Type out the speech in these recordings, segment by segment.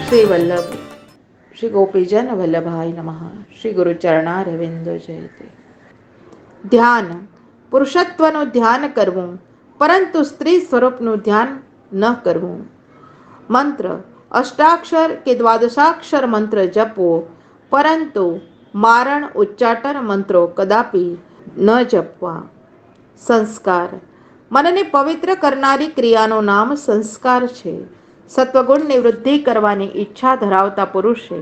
श्री वल्लभ श्री गोपीजन वल्लभाय नमः। श्री गुरुचरणारविंदो जयते। ધ્યાન પુરુષત્વનું ધ્યાન કરવું, પરંતુ સ્ત્રી સ્વરૂપનું ધ્યાન ન કરવું. મંત્ર અષ્ટાક્ષર કે દ્વાદશાક્ષર મંત્ર જપવો, પરંતુ મારણ ઉચ્ચાટન મંત્રો કદાપી ન જપવા. સંસ્કાર મનને પવિત્ર કરનારી ક્રિયાનું નામ સંસ્કાર છે. સત્વગુણની વૃદ્ધિ કરવાની ઈચ્છા ધરાવતા પુરુષે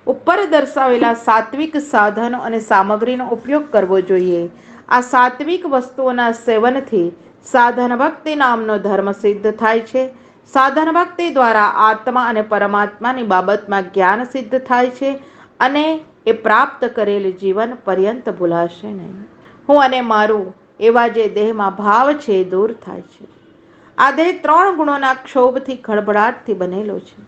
ઉપર દર્શાવેલા સાત્વિક સાધનો અને સામગ્રીનો ઉપયોગ કરવો જોઈએ. આ સાત્વિક વસ્તુઓના સેવનથી સાધન ભક્તિ નામનો ધર્મ સિદ્ધ થાય છે. સાધન ભક્તિ દ્વારા આત્મા અને પરમાત્માની બાબતમાં જ્ઞાન સિદ્ધ થાય છે અને એ પ્રાપ્ત કરેલ જીવન પર્યંત ભૂલાશે નહીં. હું અને મારું એવા જે દેહમાં ભાવ છે એ દૂર થાય છે. આ દેહ 3 ગુણોના ક્ષોભથી ખળભળાટથી બનેલો છે.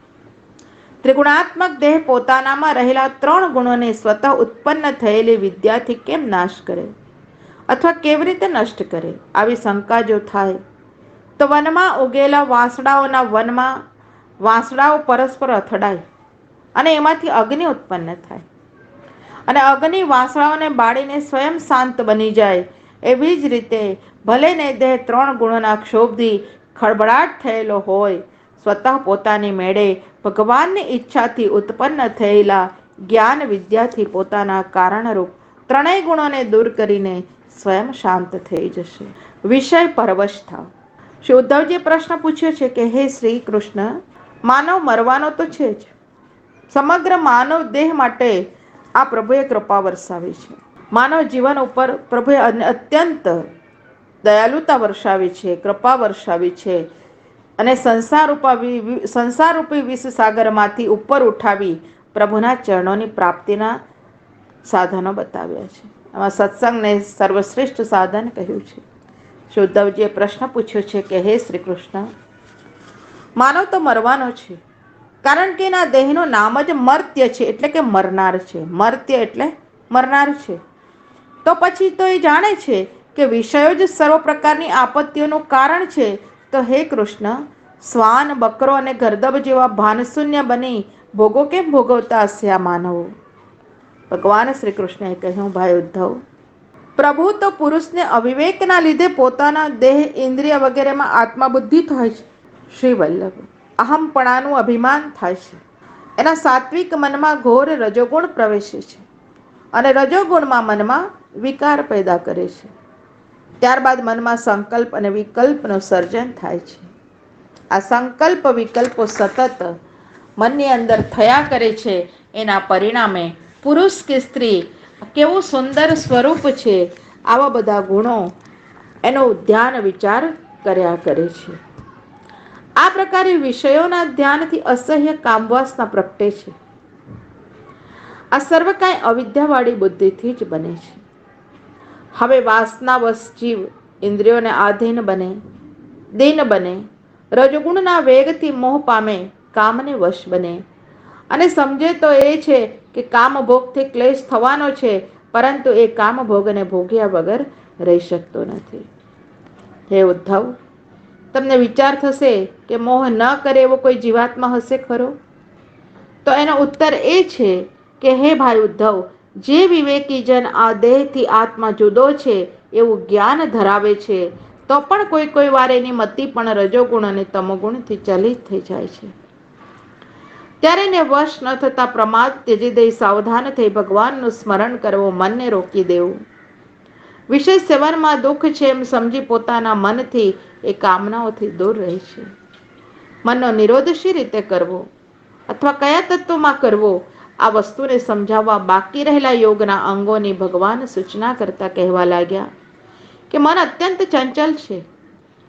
ત્રિગુણાત્મક દેહ પોતાનામાં રહેલા 3 ગુણોને સ્વતઃ ઉત્પન્ન થયેલી વિદ્યાથી કેમ નાશ કરે અથવા કેવી રીતે નષ્ટ કરે? આવી શંકા જો થાય તો વનમાં ઉગેલા વાંસડાઓના વનમાં વાંસડાઓ પરસ્પર અથડાય અને એમાંથી અગ્નિ ઉત્પન્ન થાય અને અગ્નિ વાંસડાઓને બાળીને સ્વયં શાંત બની જાય. એવી જ રીતે ભલે ને દેહ 3 ગુણોના ક્ષોભથી ખળભળાટ થયેલો હોય, સ્વતઃ પોતાની મેળે ભગવાનની ઈચ્છાથી ઉત્પન્ન થયેલા જ્ઞાન વિદ્યાથી પોતાના કારણરૂપ 3 ગુણોને દૂર કરીને સ્વયં શાંત થઈ જશે. વિષય પરવશ થાવ. શ્રી ઉદ્ધવજીએ પ્રશ્ન પૂછ્યો છે કે હે શ્રી કૃષ્ણ, માનવ મરવાનો તો છે જ. સમગ્ર માનવ દેહ માટે આ પ્રભુએ કૃપા વરસાવી છે. માનવ જીવન ઉપર પ્રભુએ અત્યંત દયાલુતા વરસાવી છે, કૃપા વરસાવી છે અને સંસારરૂપી વિષ સાગરમાંથી ઉપર ઉઠાવી પ્રભુના ચરણોની પ્રાપ્તિના સાધનો બતાવ્યા છે. આમાં સત્સંગને સર્વશ્રેષ્ઠ સાધન કહ્યું છે. શ્રી ઉદ્ધવજીએ પ્રશ્ન પૂછ્યો છે કે હે શ્રી કૃષ્ણ, માનવ તો મરવાનો છે, કારણ કે એના દેહનું નામ જ મર્ત્ય છે, એટલે કે મરનાર છે. મર્ત્ય એટલે મરનાર છે. તો પછી તો એ જાણે છે કે વિષયો જ સર્વ પ્રકારની આપત્તિઓનું કારણ છે. તો હે કૃષ્ણ, શ્વાન, બકરો અને ગર્દભ જેવા ભાનશૂન્ય બની ભોગો કેમ ભોગવતા હશે આ માનવો? ભગવાન શ્રી કૃષ્ણએ કહ્યું, ભાઈ ઉદ્ધવ, પ્રભુ તો પુરુષને અવિવેકના લીધે પોતાના દેહ, ઇન્દ્રિય વગેરેમાં આત્મબુદ્ધિ થાય છે. શ્રી વલ્લભ, અહમપણાનું અભિમાન થાય છે. એના સાત્વિક મનમાં ઘોર રજોગુણ પ્રવેશે છે અને રજોગુણમાં મનમાં વિકાર પેદા કરે છે. ત્યારબાદ મનમાં સંકલ્પ અને વિકલ્પનું સર્જન થાય છે. આ સંકલ્પ વિકલ્પો સતત મનની અંદર થયા કરે છે. એના પરિણામે પુરુષ કે સ્ત્રી કેવું સુંદર સ્વરૂપ છે, આવા બધા ગુણો એનો ધ્યાન વિચાર કર્યા કરે છે. આ પ્રકારે વિષયોના ધ્યાનથી અસહ્ય કામવાસના પ્રગટે છે. આ સર્વ કાંઈ અવિદ્યાવાળી બુદ્ધિથી જ બને છે. હવે વાસનાવશ જીવ ઇન્દ્રિયોને આધીન બને, દીન બને, રજોગુણના વેગથી મોહ પામે, કામને વશ બને અને સમજે તો એ છે કે કામભોગથી ક્લેશ થવાનો છે, પરંતુ એ કામભોગને ભોગ્યા વગર રહી શકતો નથી. હે ઉદ્ધવ, તમને વિચાર થશે કે મોહ ન કરે એવો કોઈ જીવાત્મા હશે ખરો? તો એનો ઉત્તર એ છે કે હે ભાઈ ઉદ્ધવ, જે વિવેકી જન આ દેહથી આત્મા જુદો છે એવું જ્ઞાન ધરાવે છે, તો પણ કોઈ વાર એની મતિ પણ રજોગુણ અને તમોગુણથી ચલિત થઈ જાય છે. ત્યારે એને વશ ન થતા પ્રમાદ ત્યજી દઈ સાવધાન થઈ ભગવાનનું સ્મરણ કરવું, મનને રોકી દેવું. વિષય સેવનમાં દુઃખ છે એમ સમજી પોતાના મનથી એ કામનાઓથી દૂર રહે છે. મનનો નિરોધ શી રીતે કરવો અથવા કયા તત્વમાં કરવો, આ વસ્તુને સમજાવવા બાકી રહેલા યોગના અંગોની ભગવાન સૂચના કરતા કહેવા લાગ્યા કે મન અત્યંત ચંચલ છે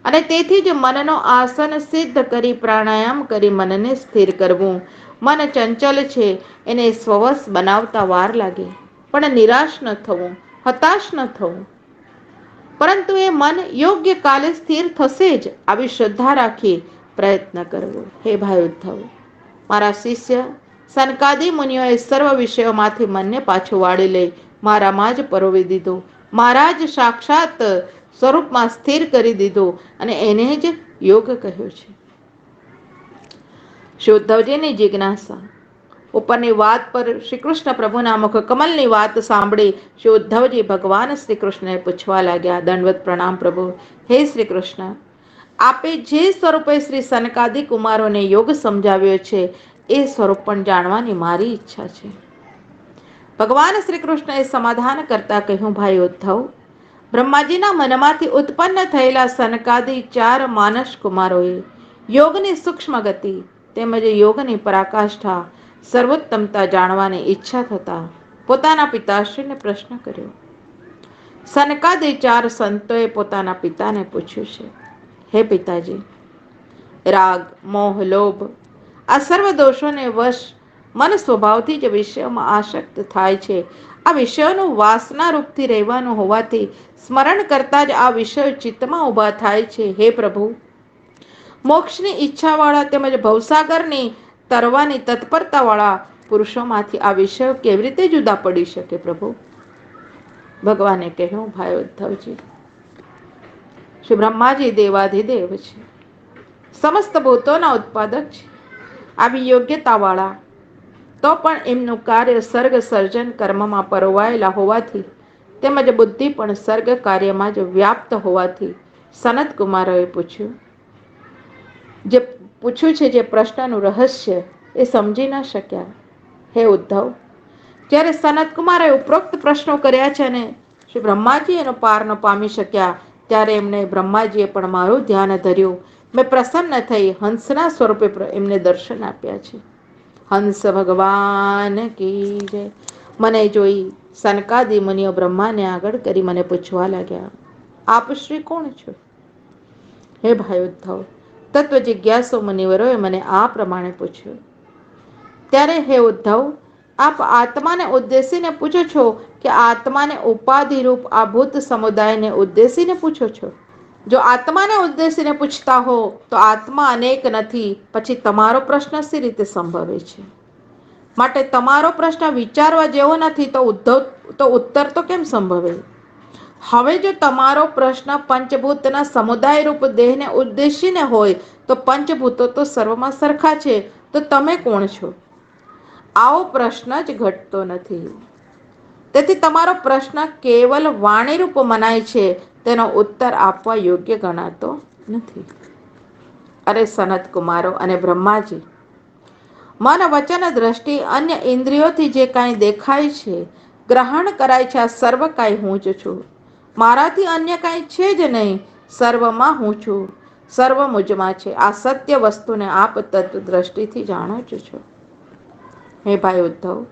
અને તેથી જ મનનો આસન સિદ્ધ કરી પ્રાણાયામ કરી મનને સ્થિર કરવું. મન ચંચલ છે, એને સ્વવશ બનાવતા વાર લાગે, પણ નિરાશ ન થવું, હતાશ ન થવું, પરંતુ એ મન યોગ્ય કાલે સ્થિર થશે જ, આવી શ્રદ્ધા રાખી પ્રયત્ન કરવો. હે ભાઈ ઉદ્ધવ, મારા શિષ્ય સનકાદી મુનિઓએ સર્વ વિષયોમાંથી મનને પાછું વાળી લઈ મારામાં જ પરોવી દીધું, મારા જ સાક્ષાત સ્વરૂપમાં સ્થિર કરી દીધું અને એને જ યોગ કહ્યો છે. શ્રી ઉદ્ધવજીની જિજ્ઞાસા. ઉપરની વાત પર શ્રી કૃષ્ણ પ્રભુના મુખ કમલની વાત સાંભળી શ્રી ઉદ્ધવજી ભગવાન શ્રી કૃષ્ણને પૂછવા લાગ્યા. દંડવત પ્રણામ પ્રભુ. હે શ્રી કૃષ્ણ, આપે જે સ્વરૂપે શ્રી સનકાદિ કુમારોને યોગ સમજાવ્યો છે એ સ્વરૂપ પણ જાણવાની મારી ઈચ્છા છે. ભગવાન શ્રી કૃષ્ણએ સમાધાન કરતા કહ્યું, ભાઈ ઉદ્ધવ, બ્રહ્માજીના મનમાંથી ઉત્પન્ન થયેલા સનકાદિ 4 માનસ કુમારોએ યોગની સૂક્ષ્મ ગતિ તેમજ યોગની પરાકાષ્ઠા સર્વોત્તમતા જાણવાની ઈચ્છા થતા પોતાના પિતાશ્રીને પ્રશ્ન કર્યો. સનકાદિ 4 સંતોએ પોતાના પિતાને પૂછ્યું છે, હે પિતાજી, રાગ, મોહ, લોભ આ સર્વ દોષોને વશ મન સ્વભાવથી જ વિષયોમાં આસક્ત થાય છે. આ વિષયોનું વાસના રૂપથી રહેવાનું હોવાથી સ્મરણ કરતા જ આ વિષયો ચિત્તમાં ઊભા થાય છે. હે પ્રભુ, મોક્ષની ઈચ્છાવાળા તેમજ ભવસાગરની તરવાની તત્પરતાવાળા પુરુષોમાંથી આ વિષયો કેવી રીતે જુદા પડી શકે? પ્રભુ, ભગવાને કહ્યું, ભાઈ ઉદ્ધવજી, શ્રી બ્રહ્માજી દેવાધિદેવ છે, સમસ્ત ભૂતોના ઉત્પાદક છે. આવી યોગ્યતાવાળા તો પણ એમનું કાર્ય સર્ગ સર્જન કર્મમાં પરોવાયેલા હોવાથી તેમજ બુદ્ધિ પણ સર્ગ કાર્યમાં જ વ્યાપ્ત હોવાથી સનત કુમારોએ પૂછ્યું છે જે પ્રશ્નનું રહસ્ય એ સમજી ન શક્યા. હે ઉદ્ધવ, જ્યારે સનત કુમારે ઉપરોક્ત પ્રશ્નો કર્યા છે અને શ્રી બ્રહ્માજી એનો પાર ન પામી શક્યા, ત્યારે એમને બ્રહ્માજીએ પણ મારું ધ્યાન ધર્યું. મેં પ્રસન્ન થઈ હંસના સ્વરૂપે એમને દર્શન આપ્યા છે. હંસ ભગવાન કી જય. મને જોઈ સનકાદિ મુનિઓ બ્રહ્માને આગળ કરી મને પૂછવા લાગ્યા, આપ શ્રી કોણ છો? હે ભાઈ ઉદ્ધવ, તત્વ જિજ્ઞાસુ મુનિવરોએ મને આ પ્રમાણે પૂછ્યું. ત્યારે હે ઉદ્ધવ, આપ આત્માને ઉદ્દેશીને પૂછો છો કે આત્માને ઉપાધિ રૂપ આ ભૂત સમુદાયને ઉદ્દેશીને પૂછો છો? જો આત્માને ઉદ્દેશીને પૂછતા હો તો આત્મા અનેક નથી, પછી તમારો પ્રશ્ન શી રીતે સંભવે છે? માટે તમારો પ્રશ્ન વિચારવા જેવો નથી તો ઉત્તર તો કેમ સંભવે? હવે જો તમારો પ્રશ્ન પંચભૂતના સમુદાય રૂપ દેહને ઉદ્દેશીને હોય તો પંચભૂતો તો સર્વમાં સરખા છે, તો તમે કોણ છો? આવો પ્રશ્ન જ ઘટતો નથી. તેથી તમારો પ્રશ્ન કેવલ વાણીરૂપ મનાય છે, તેનો ઉત્તર આપવા યોગ્ય ગણાતો નથી. અરે સનત કુમારો અને બ્રહ્માજી, મન વચન દ્રષ્ટિ અન્ય ઇન્દ્રિયોથી જે કાંઈ દેખાય છે, ગ્રહણ કરાય છે, આ સર્વ કાંઈ હું જ છું. મારાથી અન્ય કાંઈ છે જ નહીં. સર્વમાં હું છું, સર્વ મુજમાં છે. આ સત્ય વસ્તુને આપ તત્વ દ્રષ્ટિથી જાણો જ છો. હે ભાઈ ઉદ્ધવ,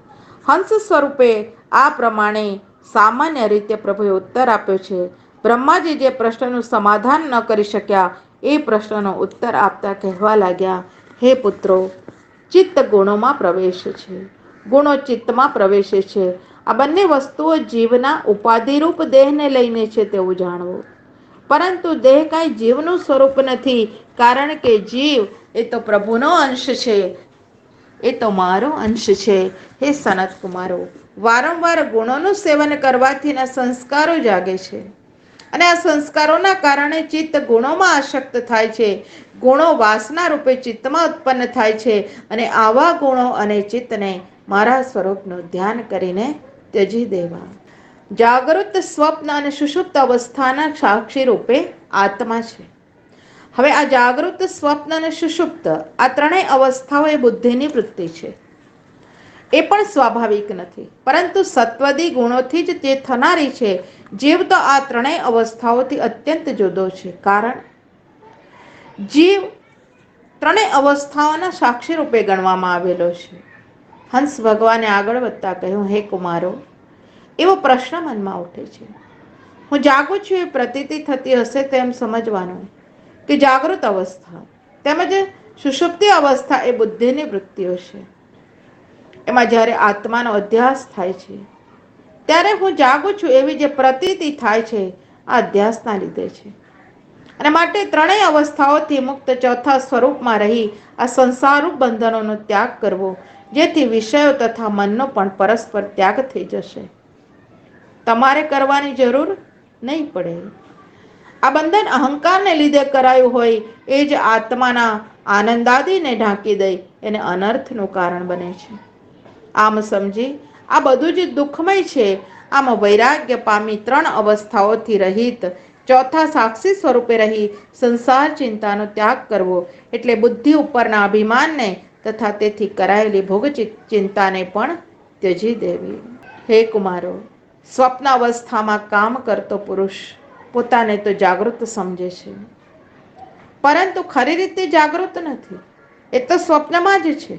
હંસ સ્વરૂપે આ પ્રમાણે સામાન્ય રીતે પ્રભુએ ઉત્તર આપ્યો છે. બ્રહ્માજી જે પ્રશ્નનું સમાધાન ન કરી શક્યા એ પ્રશ્નનો ઉત્તર આપતા કહેવા લાગ્યા, હે પુત્રો, ચિત્ત ગુણોમાં પ્રવેશે છે, ગુણો ચિત્તમાં પ્રવેશે છે. આ બંને વસ્તુઓ જીવના ઉપાધિરૂપ દેહને લઈને છે તેવું જાણવું. પરંતુ દેહ કાંઈ જીવનું સ્વરૂપ નથી, કારણ કે જીવ એ તો પ્રભુનો અંશ છે, એ તો મારો અંશ છે. હે સનત કુમારો, વારંવાર ગુણોનું સેવન કરવાથી સંસ્કારો જાગે છે અને આ સંસ્કારોના કારણે ચિત્ત ગુણોમાં આસક્ત થાય છે. ગુણો વાસના રૂપે ચિત્તમાં ઉત્પન્ન થાય છે અને આવા ગુણો અને ચિત્તને મારા સ્વરૂપનું ધ્યાન કરીને ત્યજી દેવા. જાગૃત, સ્વપ્ન અને સુષુપ્ત અવસ્થાના સાક્ષી રૂપે આત્મા છે. હવે આ જાગૃત, સ્વપ્ન અને સુષુપ્ત આ ત્રણેય અવસ્થાઓ એ બુદ્ધિની વૃત્તિ છે. એ પણ સ્વાભાવિક નથી, પરંતુ સત્વદી ગુણોથી જ તે થનારી છે. જીવ તો આ ત્રણેય અવસ્થાઓથી અત્યંત જુદો છે, કારણ જીવ ત્રણેય અવસ્થાઓના સાક્ષી રૂપે ગણવામાં આવેલો છે. હંસ ભગવાને આગળ વધતા કહ્યું, હે કુમારો, એવો પ્રશ્ન મનમાં ઉઠે છે. હું જાગું છું એ પ્રતીતિ થતી હશે તેમ સમજવાનું કે જાગૃત અવસ્થા તેમજ સુષુપ્તિ અવસ્થા એ બુદ્ધિની વૃત્તિઓ છે. એમાં જ્યારે આત્માનો અધ્યાસ થાય છે ત્યારે હું જાગું છું એવી જે પ્રતીતિ થાય છે આ અધ્યાસના લીધે છે. અને માટે ત્રણેય અવસ્થાઓથી મુક્ત ચોથા સ્વરૂપમાં રહી આ સંસારરૂપ બંધનોનો ત્યાગ કરવો, જેથી વિષયો તથા મનનો પણ પરસ્પર ત્યાગ થઈ જશે. તમારે કરવાની જરૂર નહીં પડે. આ બંધન અહંકારને લીધે કરાયું હોય એ જ આત્માના આનંદાદિને ઢાંકી દઈ એને અનર્થનું કારણ બને છે. આમ સમજી આ બધું જ દુઃખમય છે. આમ વૈરાગ્ય પામી 3 અવસ્થાઓથી રહિત ચોથા સાક્ષી સ્વરૂપે રહી સંસાર ચિંતાનો ત્યાગ કરવો એટલે બુદ્ધિ ઉપરના અભિમાનને તથા તેથી કરાયેલી ભોગ ચિંતાને પણ ત્યજી દેવી. હે કુમારો, સ્વપ્ન અવસ્થામાં કામ કરતો પુરુષ પોતાને તો જાગૃત સમજે છે, પરંતુ ખરી રીતે જાગૃત નથી. એ તો સ્વપ્નમાં જ છે.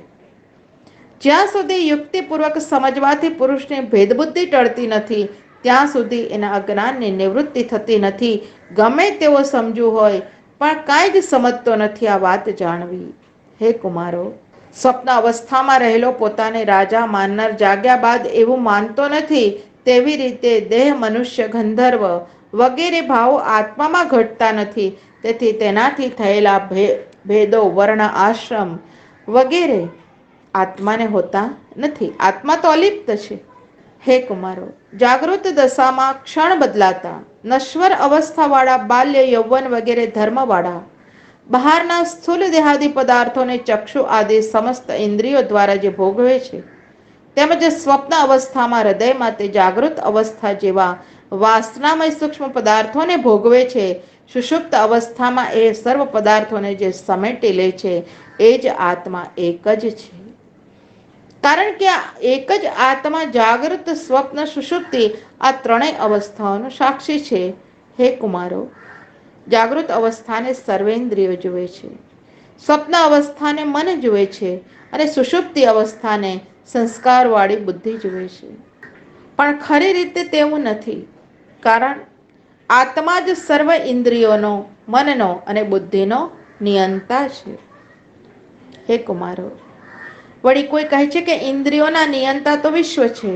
જ્યાં સુધી યુક્તિપૂર્વક સમજવાથી પુરુષને ભેદબુદ્ધિ ટળતી નથી ત્યાં સુધી એના અજ્ઞાનની નિવૃત્તિ થતી નથી. ગમે તેવો સમજુ હોય પણ કાંઈ જ સમજતો નથી આ વાત જાણવી. હે કુમારો, સ્વપ્ન અવસ્થામાં રહેલો પોતાને રાજા માનનાર જાગ્યા બાદ એવું માનતો નથી. તેવી રીતે દેહ, મનુષ્ય, ગંધર્વ વગેરે ભાવો આત્મામાં ઘટતા નથી. તેથી તેનાથી થયેલા ભેદો, વર્ણ, આશ્રમ વગેરે આત્માને હોતા નથી. આત્મા તો અલિપ્ત છે. હે કુમારો, જાગૃત દશામાં ક્ષણ બદલાતા નશ્વર અવસ્થાવાળા બાલ્ય, યૌવન વગેરે ધર્મવાળા બહારના સ્થૂલ દેહાદી પદાર્થોને ચક્ષુ આદિ સમસ્ત ઇન્દ્રિયો દ્વારા જે ભોગવે છે, તેમજ સ્વપ્ન અવસ્થામાં હૃદયમાં તે જાગૃત અવસ્થા જેવા વાસનામય સૂક્ષ્મ પદાર્થોને ભોગવે છે. સુષુપ્ત અવસ્થામાં એ સર્વ પદાર્થોને જે સમેટી લે છે એ જ આત્મા એક જ છે. કારણ કે આ એક જ આત્મા જાગૃત, સ્વપ્ન, સુષુપ્તિ આ 3 અવસ્થાઓનો સાક્ષી છે. હે કુમારો, જાગૃત અવસ્થાને સર્વેન્દ્રિયો જુએ છે, સ્વપ્ન અવસ્થાને મન જુએ છે અને સુષુપ્તિ અવસ્થાને સંસ્કારવાળી બુદ્ધિ જુએ છે. પણ ખરી રીતે તેવું નથી. કારણ આત્મા જ સર્વ ઇન્દ્રિયોનો, મનનો અને બુદ્ધિનો નિયંતા છે. હે કુમારો, વળી કોઈ કહે છે કે ઇન્દ્રિયોના નિયંતા તો વિશ્વ છે,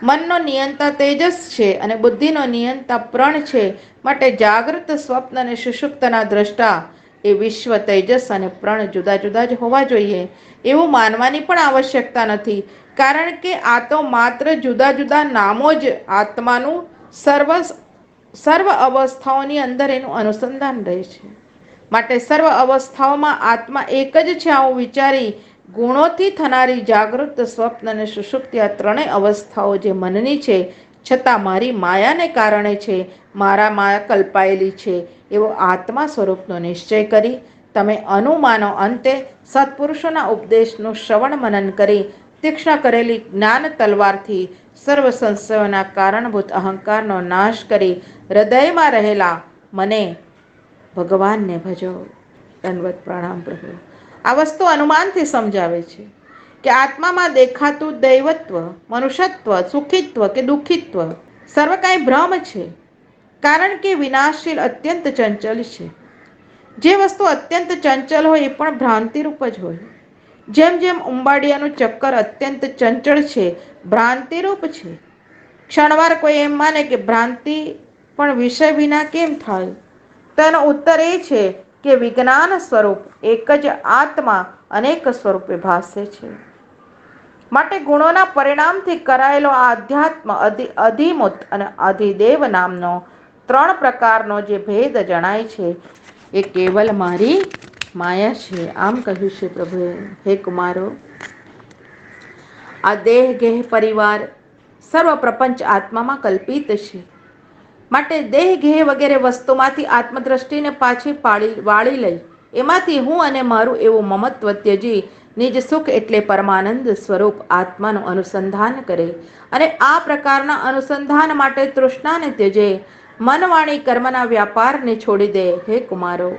મનનો નિયંતા તેજસ છે અને બુદ્ધિનો નિયંતા પ્રણ છે. માટે જાગૃત, સ્વપ્ન અને સુષુપ્તના દ્રષ્ટા એ વિશ્વ, તેજસ અને પ્રણ જુદા જુદા જ હોવા જોઈએ એવું માનવાની પણ આવશ્યકતા નથી. કારણ કે આ તો માત્ર જુદા જુદા નામો જ આત્માનું સર્વ અવસ્થાઓની અંદર એનું અનુસંધાન રહે છે. માટે સર્વ અવસ્થાઓમાં આત્મા એક જ છે આવું વિચારી ગુણોથી થનારી જાગૃત, સ્વપ્ન અને સુષુપ્તિ આ 3 અવસ્થાઓ જે મનની છે, છતાં મારી માયાને કારણે છે, મારા માયા કલ્પાયેલી છે એવો આત્મા સ્વરૂપનો નિશ્ચય કરી તમે અનુમાનો અંતે સત્પુરુષોના ઉપદેશનું શ્રવણ મનન કરી તીક્ષ્ણ કરેલી જ્ઞાન તલવારથી સર્વ સંશયોના કારણભૂત અહંકારનો નાશ કરી હૃદયમાં રહેલા મને ભગવાનને ભજો. દંડવત પ્રણામ પ્રભુ. આ વસ્તુ અનુમાનથી સમજાવે છે કે આત્મામાં દેખાતું દૈવત્વ, મનુષ્યત્વ, સુખિત્વ કે દુઃખિત્વ સર્વ કાંઈ ભ્રમ છે. કારણ કે વિનાશશીલ અત્યંત ચંચલ છે. જે વસ્તુ અત્યંત ચંચલ હોય એ પણ ભ્રાંતિરૂપ જ હોય. જેમ જેમ ઉંબાડિયાનું ચક્કર અત્યંત ચંચળ છે, ભ્રાંતિરૂપ છે. ક્ષણવાર કોઈ એમ માને કે ભ્રાંતિ પણ વિષય વિના કેમ થાય? તો એનો ઉત્તર એ છે કે વિજ્ઞાન સ્વરૂપ એક જ આત્મા અનેક સ્વરૂપે ભાસે છે. માટે ગુણોના પરિણામથી કરાયેલો આ અધ્યાત્મ, અધિમૂત અને અધિદેવ નામનો 3 પ્રકારનો જે ભેદ જણાય છે એ કેવલ મારી માયા છે. આમ કહ્યું છે પ્રભુએ. હે કુમારો, આ દેહ, ગેહ, પરિવાર સર્વ પ્રપંચ આત્મામાં કલ્પિત છે. માટે દેહ, ગેહ વગેરે વસ્તુમાંથી આત્મદ્રષ્ટિને પાછી વાળી લઈ એમાંથી હું અને મારું એવું મમત્વ ત્યજી નિજ સુખ એટલે પરમાનંદ સ્વરૂપ આત્માનું અનુસંધાન કરે અને આ પ્રકારના અનુસંધાન માટે તૃષ્ણાને ત્યજે, મન, વાણી, કર્મના વ્યાપારને છોડી દે. હે કુમારો,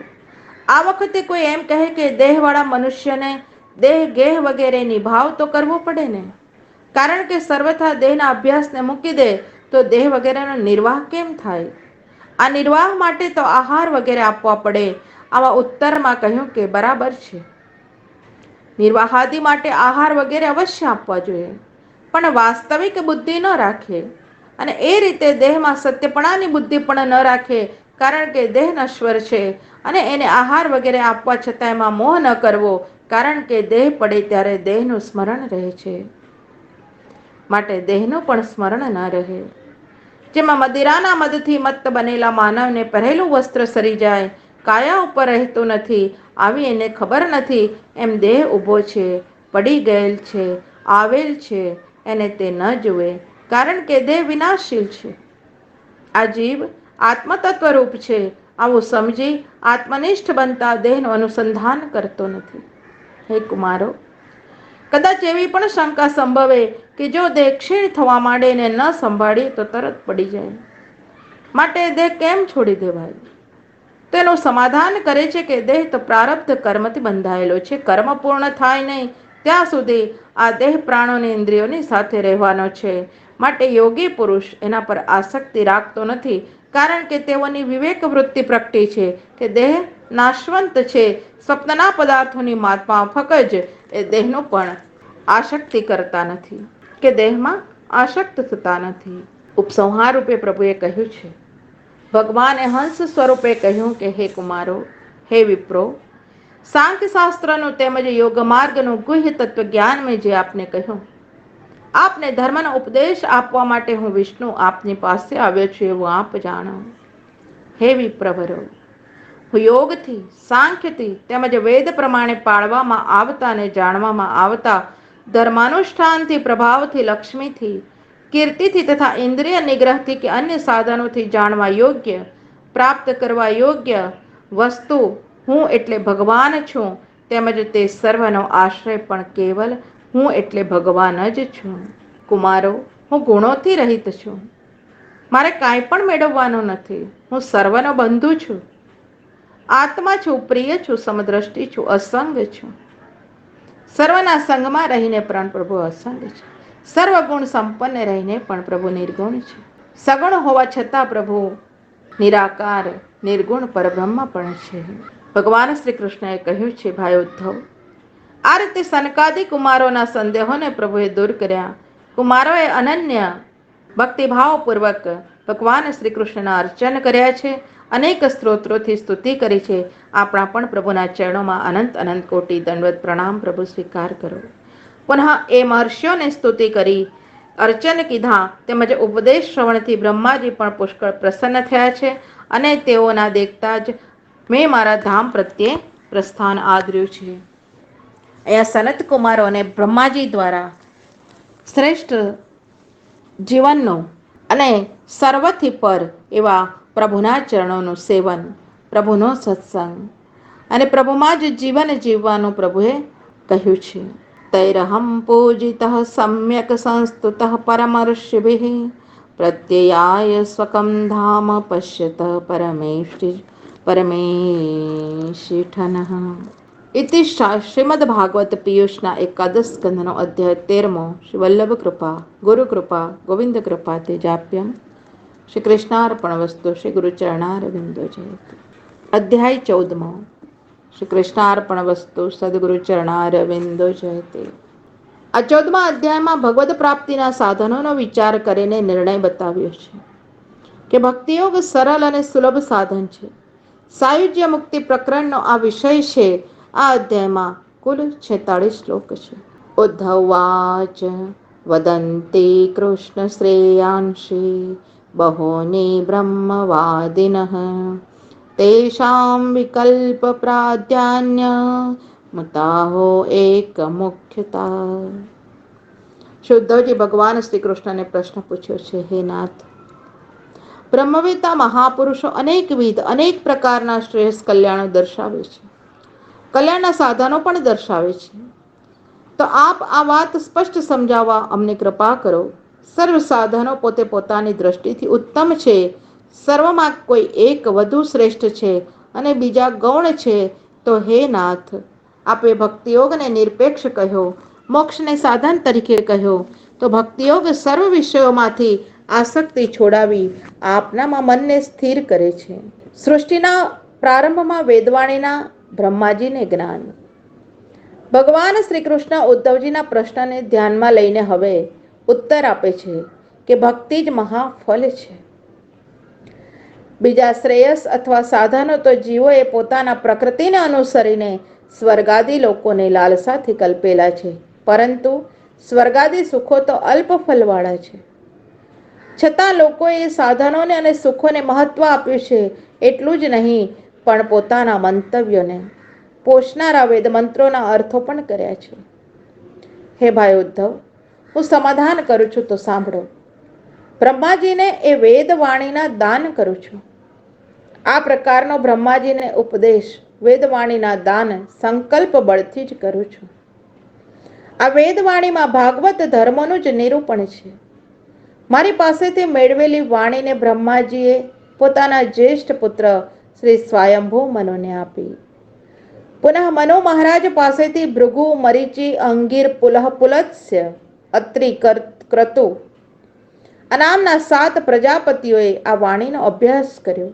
આ વખતે કોઈ એમ કહે કે દેહવાળા મનુષ્યને દેહ, ગેહ વગેરે નિભાવ તો કરવો પડે ને, કારણ કે સર્વથા દેહના અભ્યાસને મૂકી દે તો દેહ વગેરેનો નિર્વાહ કેમ થાય? આ નિર્વાહ માટે તો આહાર વગેરે આપવા પડે. આવા ઉત્તરમાં કહ્યું કે બરાબર છે, નિર્વાહાદિ માટે આહાર વગેરે અવશ્ય આપવા જોઈએ, પણ વાસ્તવિક બુદ્ધિ ન રાખે અને એ રીતે દેહમાં સત્યપણાની બુદ્ધિ પણ ન રાખે. કારણ કે દેહ નશ્વર છે અને એને આહાર વગેરે આપવા છતાં એમાં મોહ ન કરવો, કારણ કે દેહ પડે ત્યારે દેહનું સ્મરણ રહે છે. માટે દેહનું પણ સ્મરણ ન રહે. જેમાં મદિરાના મદથી મત્ત બનેલા માનવને પહેરેલું વસ્ત્ર સરી જાય, કાયા ઉપર રહેતું નથી, આવી એને ખબર નથી એમ દેહ ઊભો છે, પડી ગયેલ છે, આવેલ છે, એને તે ન જુએ, કારણ કે દેહ વિનાશશીલ છે. આ જીવ આત્મતત્વરૂપ છે, આવું સમજી આત્મનિષ્ઠ બનતા દેહનું અનુસંધાન કરતો નથી. હે કુમારો, કદાચ એવી પણ શંકા સંભવે કે જો દેહ ક્ષીણ થવા માંડે ને ન સંભાળીએ તો તરત પડી જાય, માટે દેહ કેમ છોડી દેવાય? તેનું સમાધાન કરે છે કે દેહ તો પ્રારબ્ધ કર્મથી બંધાયેલો છે. કર્મ પૂર્ણ થાય નહીં ત્યાં સુધી આ દેહ પ્રાણોની ઇન્દ્રિયોની સાથે રહેવાનો છે. માટે યોગી પુરુષ એના પર આસક્તિ રાખતો નથી, કારણ કે તેઓની વિવેક વૃત્તિ પ્રગટી છે કે દેહ નાશવંત છે. સ્વપ્નના પદાર્થોની માફક જ એ દેહનું પણ આસક્તિ કરતા નથી કે દેહમાં આસક્ત થતા નથી. ઉપસંહાર રૂપે પ્રભુએ કહ્યું છે, ભગવાને હંસ સ્વરૂપે કહ્યું કે હે કુમારો, હે વિપ્રો, સાંખ્ય શાસ્ત્રનું તેમજ યોગ માર્ગનું ગુહ્ય તત્વ જ્ઞાન મેં જે આપને કહ્યું, આપને ધર્મનો ઉપદેશ આપવા માટે હું વિષ્ણુ આપની પાસે આવ્યો છું એવું આપ જાણો. હે વિપ્રવરો, હું યોગથી, સાંખ્યથી તેમજ વેદ પ્રમાણે પાળવામાં આવતા અને જાણવામાં આવતા ધર્માનુષ્ઠાનથી, પ્રભાવથી, લક્ષ્મીથી, કીર્તિથી તથા ઇન્દ્રિય નિગ્રહથી કે અન્ય સાધનોથી જાણવા યોગ્ય, પ્રાપ્ત કરવા યોગ્ય વસ્તુ હું એટલે ભગવાન છું, તેમજ તે સર્વનો આશ્રય પણ કેવલ હું એટલે ભગવાન જ છું. કુમારો, હું ગુણોથી રહિત છું. મારે કાંઈ પણ મેળવવાનું નથી. હું સર્વનો બંધુ છું, આત્મા છું, પ્રિય છું, સમદ્રષ્ટિ છું, અસંગ છું. સર્વના સંગમાં રહીને પણ પ્રભુ અસંગ છે. સર્વગુણ સંપન્ન રહીને પણ પ્રભુ નિર્ગુણ છે. સગુણ હોવા છતાં પ્રભુ નિરાકાર, નિર્ગુણ પરબ્રહ્મ પણ છે. ભગવાન શ્રી કૃષ્ણએ કહ્યું છે, ભાઈ ઉદ્ધવ, આ રીતે સનકાદિ કુમારોના સંદેહોને પ્રભુએ દૂર કર્યા. કુમારોએ અનન્ય ભક્તિભાવપૂર્વક ભગવાન શ્રી કૃષ્ણના અર્ચન કર્યા છે, અનેક સ્ત્રોત્રોથી સ્તુતિ કરી છે. આપણા પણ પ્રભુના ચરણોમાં અનંત અનંત કોટી દંડવત પ્રણામ પ્રભુ સ્વીકાર કરો. પુનઃ એ મહર્ષિઓને સ્તુતિ કરી, અર્ચન કીધા, તેમજ ઉપદેશ શ્રવણથી બ્રહ્માજી પણ પુષ્કળ પ્રસન્ન થયા છે, અને તેઓના દેખતા જ મેં મારા ધામ પ્રત્યે પ્રસ્થાન આદર્યું છે. અહીંયા સનત કુમારોને બ્રહ્માજી દ્વારા શ્રેષ્ઠ જીવનનું અને સર્વથી પર એવા પ્રભુના ચરણોનું સેવન, પ્રભુનો સત્સંગ અને પ્રભુમાં જ જીવન જીવવાનું પ્રભુએ કહ્યું છે. તૈરહમ પૂજિતઃ સમ્યક સંસ્તુતઃ પરમર્ષિભિઃ પ્રત્યયાય સ્વકં ધામ પશ્યત પરમેશિઠનઃ. ઇતિ શ્રીમદ્ભાગવત પિયુષના એકાદશ સ્કંધનો અધ્યાય 13મો. શ્રી વલ્લભ કૃપા ગુરુ કૃપા ગોવિંદ કૃપા તે જાપ્યમ. શ્રી કૃષ્ણાર્પણ વસ્તુ. શ્રી ગુરુચરણારવિંદો જયતુ. અધ્યાય 14મો. શ્રી કૃષ્ણાર્પણ વસ્તુ. સદગુરુ ચરણારવિંદો જયતે. આ 14મા અધ્યાયમાં ભગવદ પ્રાપ્તિના સાધનોનો વિચાર કરીને નિર્ણય બતાવ્યો છે કે ભક્તિયોગ સરળ અને સુલભ સાધન છે. સાયુજ્ય મુક્તિ પ્રકરણનો આ વિષય છે. આ અધ્યાયમાં કુલ 46 શ્લોક છે. ઉદ્ધવાચ વદન્તિ કૃષ્ણ શ્રેયાંશી બહૂની બ્રહ્મવાદિનઃ તેષાં વિકલ્પ પ્રાધાન્ય મતાહો એક મુખ્યતા. ઉદ્ધવજી ભગવાન શ્રી કૃષ્ણને પ્રશ્ન પૂછ્યો છે, હે નાથ, બ્રહ્મવેતા મહાપુરુષો અનેક પ્રકારના શ્રેષ્ઠ કલ્યાણો દર્શાવે છે, કલ્યાણના સાધનો પણ દર્શાવે છે. તો આપ આ વાત સ્પષ્ટ સમજાવવા અમને કૃપા કરો. સર્વ સાધનો પોતે પોતાની દ્રષ્ટિથી ઉત્તમ છે. સર્વમાં કોઈ એક વધુ શ્રેષ્ઠ છે અને બીજા ગૌણ છે. તો હે નાથ, આપે ભક્તિયોગને નિરપેક્ષ કહ્યો, મોક્ષને સાધન તરીકે કહ્યો. તો ભક્તિયોગ સર્વ વિષયોમાંથી આસક્તિ છોડાવી આપનામાં મનને સ્થિર કરે છે. સૃષ્ટિના પ્રારંભમાં વેદવાણીના બ્રહ્માજીને જ્ઞાન. ભગવાન શ્રી કૃષ્ણ ઉદ્ધવજીના પ્રશ્નને ધ્યાનમાં લઈને હવે ઉત્તર આપે છે કે ભક્તિ જ મહાફલ છે. બીજા શ્રેયસ અથવા સાધનો તો જીવોએ પોતાના પ્રકૃતિને અનુસરીને સ્વર્ગાદી લોકોને લાલસાથી કલ્પેલા છે, પરંતુ સ્વર્ગાદી સુખો તો અલ્પ ફલવાળા છે. છતાં લોકોએ સાધનોને અને સુખોને મહત્વ આપ્યું છે. એટલું જ નહીં, પણ પોતાના મંતવ્યોને પોષનારા વેદ મંત્રોના અર્થો પણ કર્યા છે. હે ભાઈ ઉદ્ધવ, હું સમાધાન કરું છું તો સાંભળો. બ્રહ્માજીને એ વેદ વાણીના દાન કરું છું. આ પ્રકારનો બ્રહ્માજીને ઉપદેશ વેદવાણીના દાન સંકલ્પ બળથી જ કરું છું. આ વેદવાણીમાં ભાગવત ધર્મનું જ નિરૂપણ છે. મારી પાસેથી મેળવેલી વાણીને બ્રહ્માજીએ પોતાના જ્યેષ્ઠ પુત્ર શ્રી સ્વયંભૂ મનુને આપી. પુનઃ મનુ મહારાજ પાસેથી ભૃગુ, મરીચી, અંગીર, પુલહ, પુલત્સ્ય, અત્રિ, ક્રતુ આ નામના 7 પ્રજાપતિઓએ આ વાણીનો અભ્યાસ કર્યો.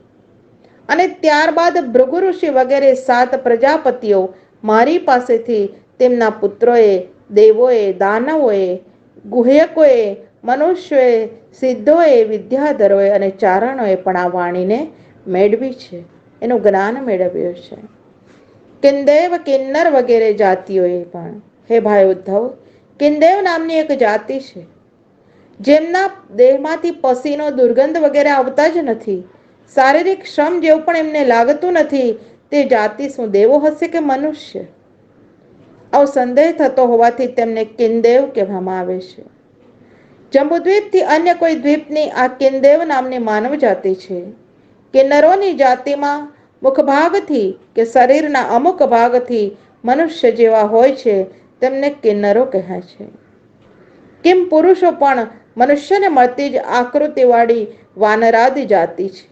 અને ત્યારબાદ ભૃગુ ઋષિ વગેરે 7 પ્રજાપતિઓ મારી પાસેથી તેમના પુત્રોએ, દેવોએ, દાનવોએ, ગુહ્યકોએ, મનુષ્યોએ, સિદ્ધોએ, વિદ્યાધરોએ અને ચારણોએ પણ આ વાણીને મેળવી છે, એનું જ્ઞાન મેળવ્યું છે. કિંદેવ, કિન્નર વગેરે જાતિઓએ પણ. હે ભાઈ ઉદ્ધવ, કિંદેવ નામની એક જાતિ છે, જેમના દેહમાંથી પસીનો, દુર્ગંધ વગેરે આવતા જ નથી. શારીરિક શ્રમ જેવું પણ એમને લાગતું નથી. તે જાતિ શું દેવો હશે કે મનુષ્ય? આવો સંદેહ થતો હોવાથી તેમને કિંદેવ કહેવામાં આવે છે. જંબુદ્વીપથી અન્ય કોઈ દ્વીપની આ કિંદેવ નામની માનવ જાતિ છે. કિન્નરોની જાતિમાં મુખભાગથી કે શરીરના અમુક ભાગથી મનુષ્ય જેવા હોય છે, તેમને કિન્નરો કહે છે. કિમ પુરુષો પણ મનુષ્યને મળતી જ આકૃતિવાળી વાનરાદી જાતિ છે.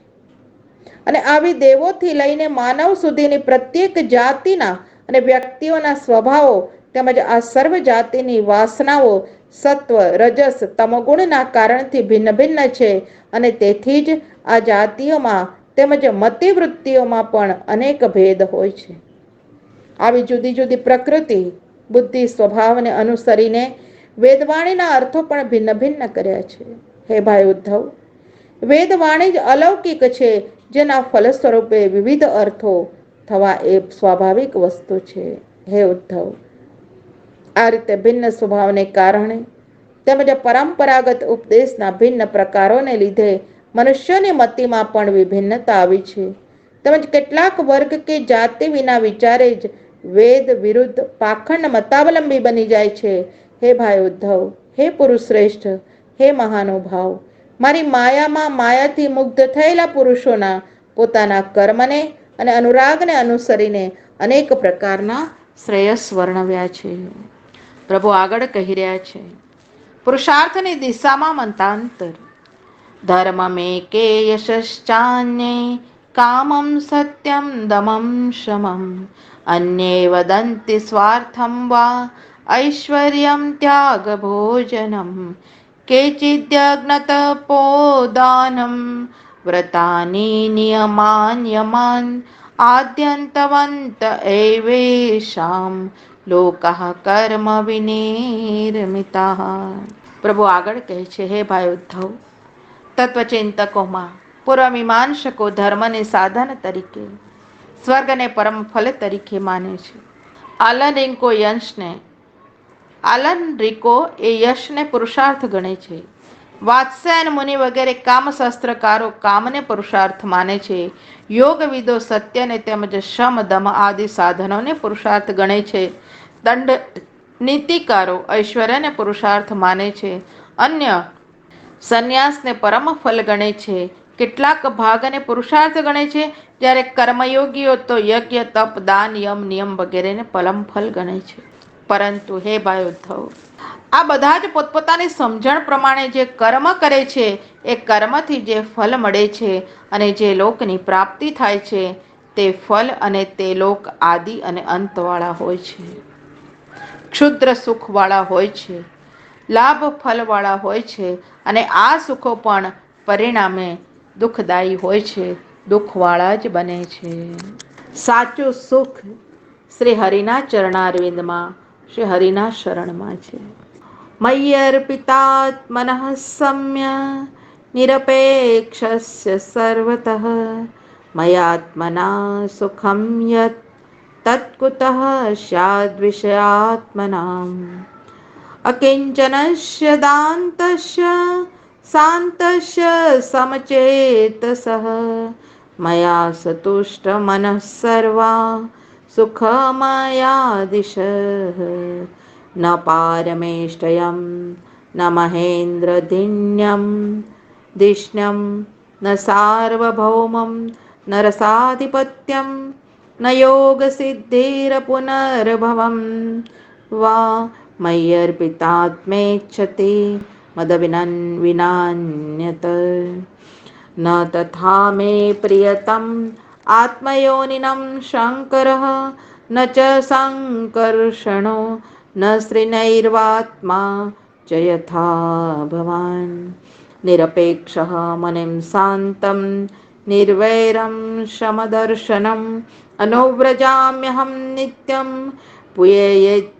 અને આવી દેવોથી લઈને માનવ સુધીની પ્રત્યેક જાતિના અને વ્યક્તિઓના સ્વભાવો તેમજ આ સર્વ જાતિની વાસનાઓ સત્વ, રજસ, તમોગુણના કારણથી ભિન્ન ભિન્ન છે. અને તેથી જ આ જાતિઓમાં તેમજ મતિવૃત્તિઓમાં પણ અનેક ભેદ હોય છે. આવી જુદી જુદી પ્રકૃતિ, બુદ્ધિ, સ્વભાવને અનુસરીને વેદવાણીના અર્થો પણ ભિન્ન ભિન્ન કર્યા છે. હે ભાઈ ઉદ્ધવ, વેદવાણી જ અલૌકિક છે, જેના ફલ સ્વરૂપે વિવિધ અર્થો થવા એ સ્વાભાવિક વસ્તુ છે. હે ઉદ્ધવ, આ રીતે ભિન્ન સ્વભાવને કારણે તેમજ પરંપરાગત ઉપદેશના ભિન્ન પ્રકારોને લીધે મનુષ્યોની મતિમાં પણ વિભિન્નતા આવી છે. તેમજ કેટલાક વર્ગ કે જાતિ વિના વિચારે જ વેદ વિરુદ્ધ પાખંડ મતાવલંબી બની જાય છે. હે ભાઈ ઉદ્ધવ, હે પુરુષ શ્રેષ્ઠ, હે મહાનુભાવ, મારી માયામાં માયાથી મુગ્ધ થયેલા પુરુષોના પોતાના કર્મને અને અનુરાગને અનુસરીને અનેક પ્રકારના શ્રેયસ વર્ણવ્યા છે. પ્રભુ આગળ કહી રહ્યા છે, પુરુષાર્થની દિશામાં મંતાંતર. ધર્મમે કે યશશ્ચાન્યે કામમ સત્યમ દમમ શમમ અન્યે વદંતિ સ્વાર્થમ વા ઐશ્વર્યમ ત્યાગ ભોજનમ કેચિદ્યજ્ઞતપોદાનમ વ્રતાની નિયમાન્યમાન આદ્યંતવંત એવેશામ લોકઃ કર્મ વિનિર્મિતાઃ. પ્રભુ આગળ કહે છે, હે ભાઈ ઉદ્ધવ, તત્વચિંતકોમાં પૂર્વમીમાંસકો ધર્મને સાધન તરીકે, સ્વર્ગને પરમ ફલ તરીકે માને છે. આલનરિકો એ યશને પુરુષાર્થ ગણે છે. વાત્સ્યાયન મુનિ વગેરે કામશાસ્ત્રકારો કામને પુરુષાર્થ માને છે. યોગવિદો સત્યને તેમજ શમ, દમ આદિ સાધનોને પુરુષાર્થ ગણે છે. દંડ નીતિકારો ઐશ્વર્યને પુરુષાર્થ માને છે. અન્ય સંન્યાસને પરમ ફલ ગણે છે. કેટલાક ભાગને પુરુષાર્થ ગણે છે, જ્યારે કર્મયોગીઓ તો યજ્ઞ, તપ, દાન, યમ, નિયમ વગેરેને પરમ ફલ ગણે છે. પરંતુ હે ભાઈ ઉદ્ધવ, આ બધા જ પોતપોતાની સમજણ પ્રમાણે જે કર્મ કરે છે, એ કર્મથી જે ફલ મળે છે અને જે લોકની પ્રાપ્તિ થાય છે, તે ફલ અને તે લોક આદિ અને અંતવાળા હોય છે. ક્ષુદ્ર સુખવાળા હોય છે, લાભ ફલવાળા હોય છે, અને આ સુખો પણ પરિણામે દુઃખદાયી હોય છે, દુઃખવાળા જ બને છે. સાચું સુખ શ્રી હરિના ચરણારવિંદમાં, શ્રી હરિના શરણમાં છે. મય્યર્પિતાત્મનઃ સમ્ય નિરપેક્ષસ્ય સર્વતઃ મયાત્મના સુખમ યત તત્કુતઃ સ્યાદ્વિષયાત્મનાં અકિંચનસ્ય દાંતસ્ય शान्तस्य समचेतसः मया सतुष्ट मनः सर्वा सुखमया दिशः न पारमेष्टयं न महेन्द्रदिन्यं धिष्ण्यं न सार्वभौमं न रसाधिपत्यं न योगसिद्धिरपुनर्भवं वा मय्यर्पितात्मेच्छति मदविनान्यत न तथा मे प्रियतम आत्मयोनिनं शङ्करः न च सङ्कर्षणो न श्रीनैर्वात्मा च यथा भवान् निरपेक्षः मनिं शान्तं निर्वैरं शमदर्शनम् अनुव्रजाम्यहं नित्यं पुयेत्यङ्गिरेणुभिः।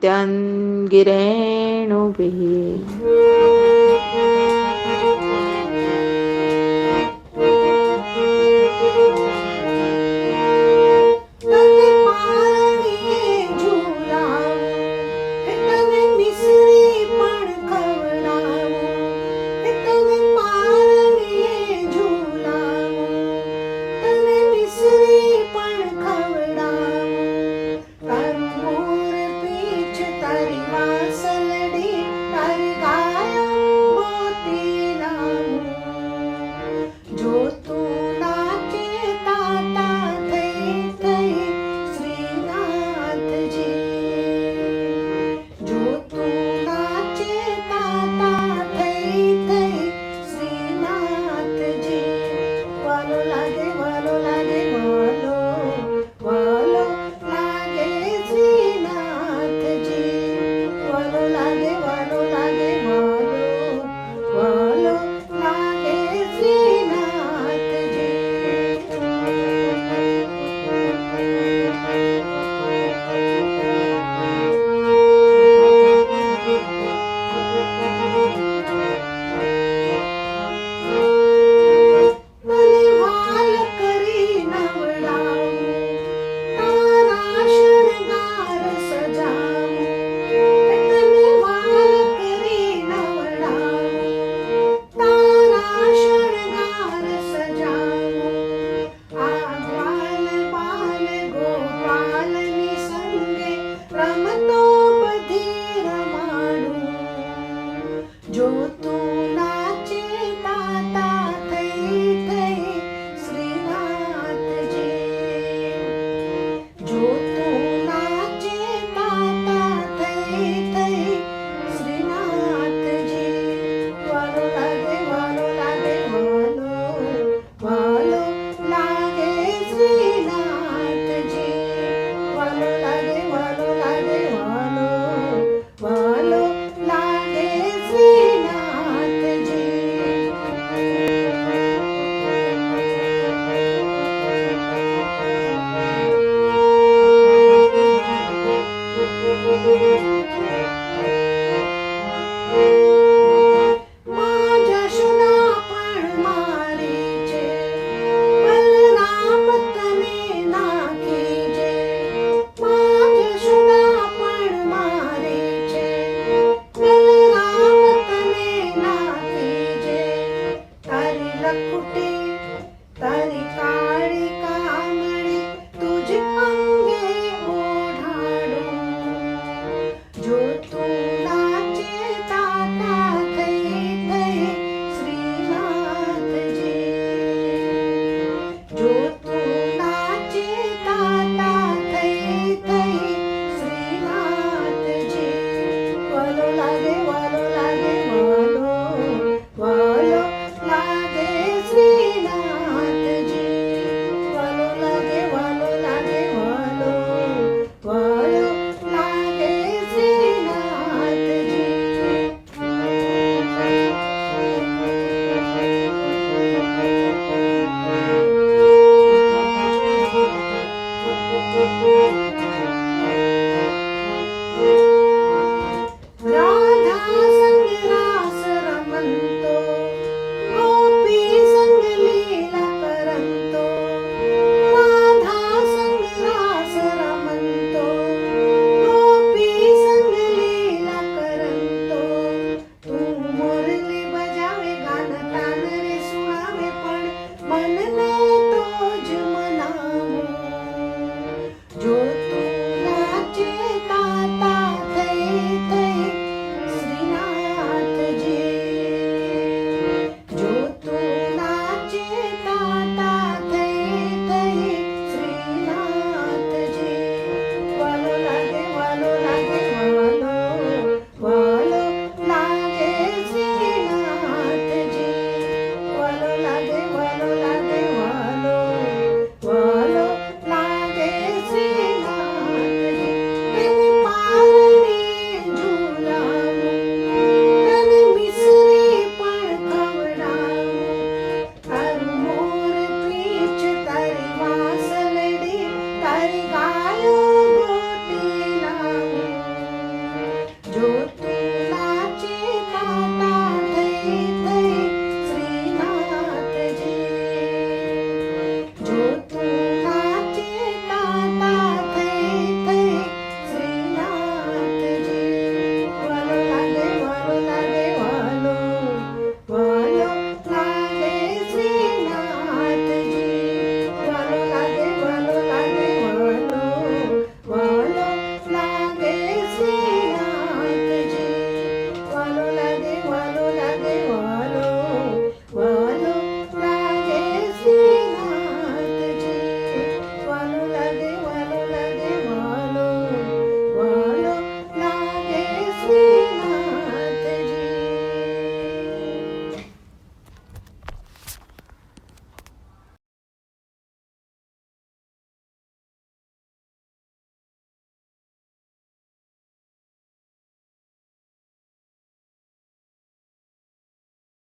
જ્યોત